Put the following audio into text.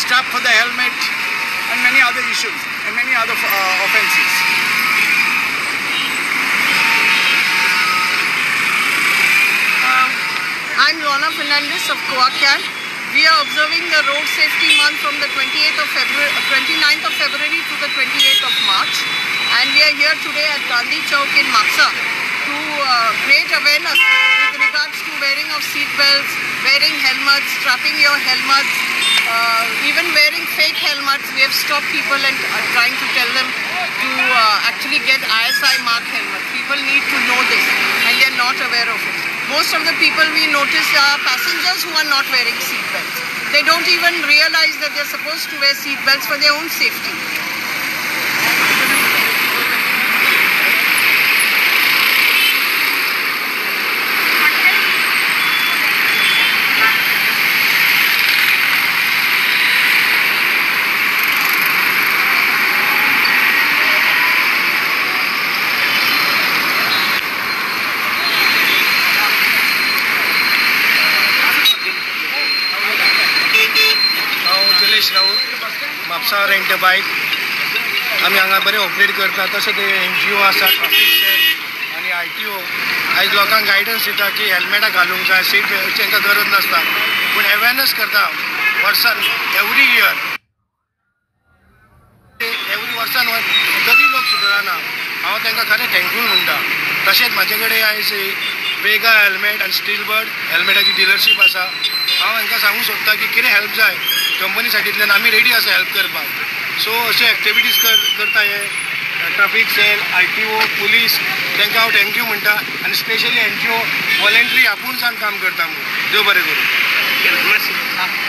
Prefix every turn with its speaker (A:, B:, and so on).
A: strap for the helmet, and many other issues and many other offences.
B: I'm Luana Fernandez of Coacan. We are observing the Road Safety Month from the 29th of February to the 28th of March. And we are here today at Gandhi Chowk in Maksa to create awareness with regards to wearing of seat belts, wearing helmets, strapping your helmets, even wearing fake helmets. We have stopped people and trying to tell them to actually get ISI mark helmets. People need to know this and they are not aware of it. Most of the people we notice are passengers who are not wearing seat belts. They don't even realize that they're supposed to wear seat belts for their own safety.
C: Mapusa rent a bike आमी हांगा बरें operate करता. तशें ते NGO आसा, traffic cell आनी ITO आयज लोकांक गायडन्स दिता की हेल्मेटां घालूंक जाय, सीट बेल्टची तांकां गरज नासता, पूण अवेरनेस करता वर्सान एवरी इयर. एवरी वर्सान तरी लोक सुदारना. हांव तांकां खरें थँकफूल म्हणटा. तशेंच म्हाजे कडेन आयज वेगा हेल्मेट आनी स्टील बर्ड हेल्मेटाची डिलरशीप आसा. हांव हांकां सांगूंक सोदता की कितें हेल्प जाय कंपनी सायडींतल्यान आमी रेडी आसा हेल्प करपाक. सो अशे एक्टिविटीज करता हे ट्रॅफिक सेल, ITO, पुलीस, तांकां हांव थँक्यू म्हणटा. आनी स्पेशली NGO वॉलंटरी आपूण सावन काम करता. देव बरें करूं.